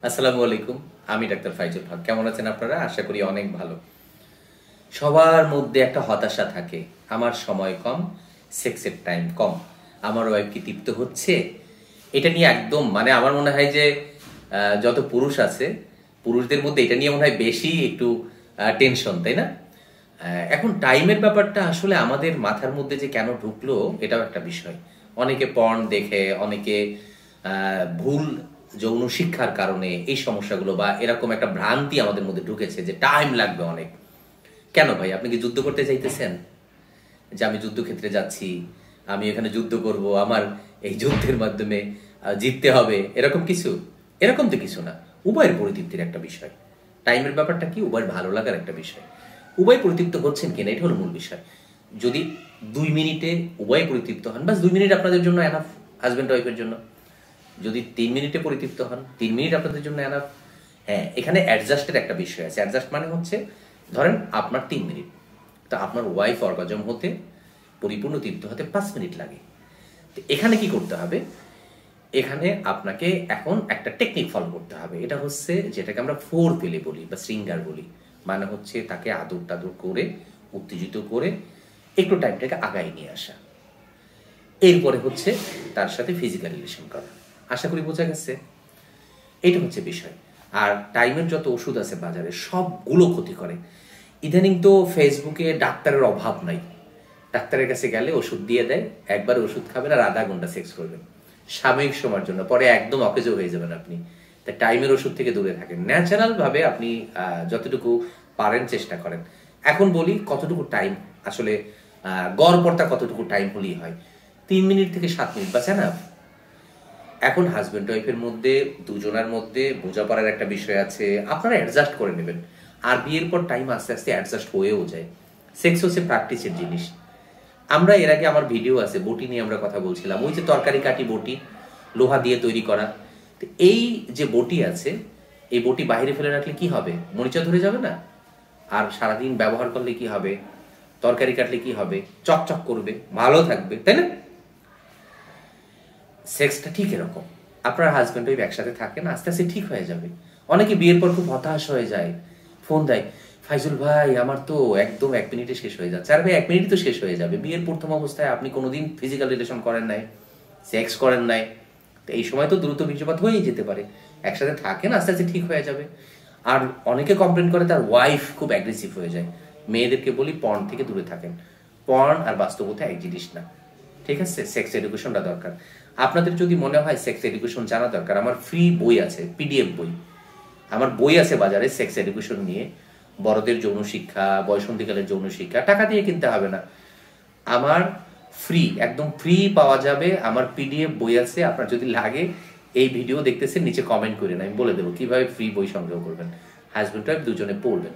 আসসালামু আলাইকুম। আমি ডাক্তার ফাইজুল হক। কেমন আছেন আপনারা? আশা করি অনেক ভালো। সবার মধ্যে একটা হতাশা থাকে, আমার সময় কম, সেক্সের টাইম কম, আমার ওয়াইফ কি তৃপ্ত হচ্ছে? এটা নিয়ে একদম আমার মনে হয় যে যত পুরুষ আছে, পুরুষদের মধ্যে এটা নিয়ে মনে হয় বেশি একটু টেনশন, তাই না? এখন টাইমের ব্যাপারটা আসলে আমাদের মাথার মধ্যে যে কেন ঢুকলো এটাও একটা বিষয়। অনেকে পর্ন দেখে, অনেকে ভুল যৌন শিক্ষার কারণে এই সমস্যাগুলো বা এরকম একটা ভ্রান্তি আমাদের মধ্যে ঢুকেছে যে টাইম লাগবে অনেক। কেন ভাই, আপনি কি যুদ্ধ করতে চাইতেছেন? যে আমি যুদ্ধক্ষেত্রে যাচ্ছি, আমি এখানে যুদ্ধ করব, আমার এই যুদ্ধের মাধ্যমে জিততে হবে, এরকম কিছু? এরকম তো কিছু না। উভয়ের পরিতৃপ্তির একটা বিষয়। টাইমের ব্যাপারটা কি? উভয়ের ভালো লাগার একটা বিষয়। উভয় পরিতৃপ্ত হচ্ছেন কিনা এটা হলো মূল বিষয়। যদি 2 মিনিটে উভয় পরিতৃপ্ত হন, বাস 2 মিনিট আপনাদের জন্য এনাফ, হাজব্যান্ড ওয়াইফের জন্য। যদি 3 মিনিটে পরিতৃপ্ত হন, 3 মিনিট আপনাদের জন্য এনাফ। হ্যাঁ, এখানে অ্যাডজাস্টের একটা বিষয় আছে। অ্যাডজাস্ট মানে হচ্ছে, ধরেন আপনার 3 মিনিট, তো আপনার ওয়াইফ অর্গাজম হতে, পরিপূর্ণ তৃপ্ত হতে 5 মিনিট লাগে। তো এখানে কি করতে হবে? এখানে আপনাকে এখন একটা টেকনিক ফলো করতে হবে। এটা হচ্ছে যেটাকে আমরা ফোর পেলে বলি বা শৃঙ্গার বলি। মানে হচ্ছে তাকে আদর টাদর করে, উত্তেজিত করে একটু টাইমটাকে আগায় নিয়ে আসা। এরপরে হচ্ছে তার সাথে ফিজিক্যাল রিলেশন করা। আশা করি বোঝা গেছে। এটা হচ্ছে বিষয়। আর টাইমের যত ওষুধ আছে বাজারে সবগুলো ক্ষতি করে। ইদানিং তো ফেসবুকে ডাক্তারের অভাব নাই। ডাক্তারের কাছে গেলে ওষুধ দিয়ে দেয়, একবার ওষুধ খাবেন আর আধা ঘন্টা সেক্স করবেন সাময়িক সময়ের জন্য, পরে একদম অকেজো হয়ে যাবেন আপনি। তাই টাইমের ওষুধ থেকে দূরে থাকেন। ন্যাচারাল ভাবে আপনি যতটুকু পারেন চেষ্টা করেন। এখন বলি কতটুকু টাইম আসলে গড়পড়তা কতটুকু টাইম হলেই হয়। 3 মিনিট থেকে 7 মিনিট বাঁচে না। এখন হাজব্যান্ড ওয়াইফের মধ্যে, দুজনের মধ্যে বোঝাপড়ার একটা বিষয় আছে, আপনারা অ্যাডজাস্ট করে নেবেন। আর বিয়ের পর টাইম আস্তে আস্তে অ্যাডজাস্ট হয়েও যায়। সেক্স হচ্ছে প্র্যাকটিসের জিনিস। আমরা এর আগে আমার ভিডিও আছে, বটি নিয়ে আমরা কথা বলছিলাম। ওই যে তরকারি কাটি বটি, লোহা দিয়ে তৈরি করা। তো এই যে বটি আছে, এই বটি বাইরে ফেলে রাখলে কি হবে? মরিচা ধরে যাবে না? আর সারাদিন ব্যবহার করলে কি হবে? তরকারি কাটলে কি হবে? চকচক করবে, ভালো থাকবে, তাই না? সেক্সটা ঠিক এরকম। আপনার হাজব্যান্ড ওয়াইফ একসাথে থাকেন, আস্তে আস্তে ঠিক হয়ে যাবে। অনেকে বিয়ের পর খুব হতাশ হয়ে যায়, ফোন দেয়, ফাইজুল ভাই আমার তো একদম 1 মিনিটে শেষ হয়ে যাচ্ছে। আর ভাই 1 মিনিটই তো শেষ হয়ে যাবে। বিয়ের প্রথম অবস্থায় আপনি কোনোদিন ফিজিক্যাল রিলেশন করেন নাই, সেক্স করেন নাই, তো এই সময় তো দ্রুত বীর্যপাত হয়েই যেতে পারে। একসাথে থাকেন, আস্তে আস্তে ঠিক হয়ে যাবে। আর অনেকে কমপ্লেন করে তার ওয়াইফ খুব অ্যাগ্রেসিভ হয়ে যায়। মেয়েদেরকে বলি পর্ন থেকে দূরে থাকেন। পর্ন আর বাস্তবতা এক জিনিস না, ঠিক আছে? সেক্স এডুকেশনটা দরকার। আপনাদের যদি মনে হয় সেক্স এডুকেশন জানা দরকার, আমার ফ্রি বই আছে, পিডিএফ বই। আমার বই আছে বাজারে সেক্স এডুকেশন নিয়ে। বড়দের যৌন শিক্ষা, বয়সন্ধিকালের যৌন শিক্ষা, টাকা দিয়ে কিনতে হবে না। আমার ফ্রি, একদম ফ্রি পাওয়া যাবে। আমার পিডিএফ বই আছে, আপনার যদি লাগে এই ভিডিও দেখতেছেন নিচে কমেন্ট করেন, আমি বলে দেবো কিভাবে ফ্রি বই সংগ্রহ করবেন। হাজব্যান্ড ওয়াইফ দুজনে পড়বেন।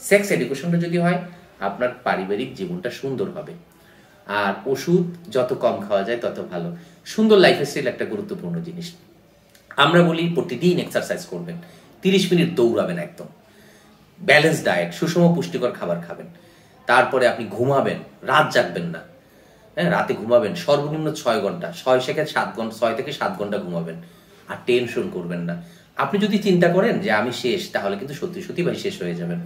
সেক্স এডুকেশনটা যদি হয়, আপনার পারিবারিক জীবনটা সুন্দর হবে। আর ওষুধ যত কম খাওয়া যায় তত ভালো। সুন্দর লাইফস্টাইল একটা গুরুত্বপূর্ণ জিনিস। আমরা বলি প্রতিদিন এক্সারসাইজ করবেন, 30 মিনিট দৌড়াবেন, একদম ব্যালেন্স ডায়েট, সুষম পুষ্টিকর খাবার খাবেন। তারপরে আপনি ঘুমাবেন, রাত জাগবেন না। হ্যাঁ, রাতে ঘুমাবেন সর্বনিম্ন 6 ঘন্টা, 6 থেকে 7 ঘন্টা, 6 থেকে 7 ঘন্টা ঘুমাবেন। আর টেনশন করবেন না। আপনি যদি চিন্তা করেন যে আমি শেষ, তাহলে কিন্তু সত্যি সত্যি ভাই শেষ হয়ে যাবেন।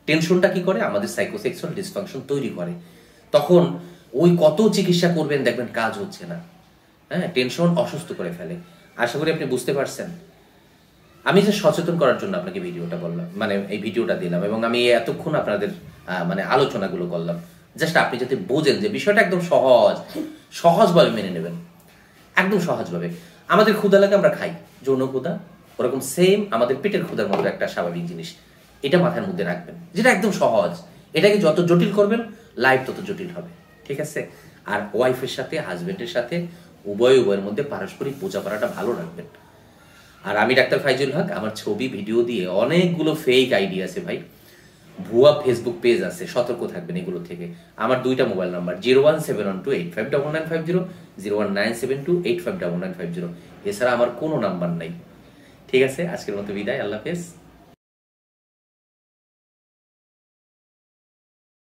টেনশনটা কি করে? আমাদের সাইকোসেক্সুয়াল ডিসফাংশন তৈরি করে। তখন ওই কত চিকিৎসা করবেন, দেখবেন কাজ হচ্ছে না। হ্যাঁ, টেনশন অসুস্থ করে ফেলে। আশা করি আপনি বুঝতে পারছেন। আমি যে সচেতন করার জন্য আপনাকে ভিডিওটা বললাম, এই ভিডিওটা দিলাম, এবং আমি এতক্ষণ আপনাদের আলোচনাগুলো করলাম, জাস্ট আপনি যাতে বোঝেন যে বিষয়টা একদম সহজভাবে মেনে নেবেন। একদম সহজভাবে। আমাদের ক্ষুধা লাগে, আমরা খাই, যৌন ক্ষুধা। ওরকম সেম আমাদের পেটের ক্ষুধার মতো একটা স্বাভাবিক জিনিস। এটা মাথার মধ্যে রাখবেন, যেটা একদম সহজ। এটাকে যত জটিল করবেন, লাইফ তত জটিল হবে, ঠিক আছে? আর ওয়াইফের সাথে, হাজবেন্ডের সাথে উভয়ের মধ্যে পারস্পরিক বোঝাপড়াটা ভালো রাখবেন। আর আমি ডাক্তার ফাইজুল হক। আমার ছবি ভিডিও দিয়ে অনেকগুলো ফেক আইডি আছে ভাই, ভুয়া ফেসবুক পেজ আছে, সতর্ক থাকবেন এগুলো থেকে। আমার 2টা মোবাইল নাম্বার, 01712859950, 01972859950। এছাড়া আমার কোনো নাম্বার নাই, ঠিক আছে? আজকের মতো বিদায়, আল্লাহ হাফেজ।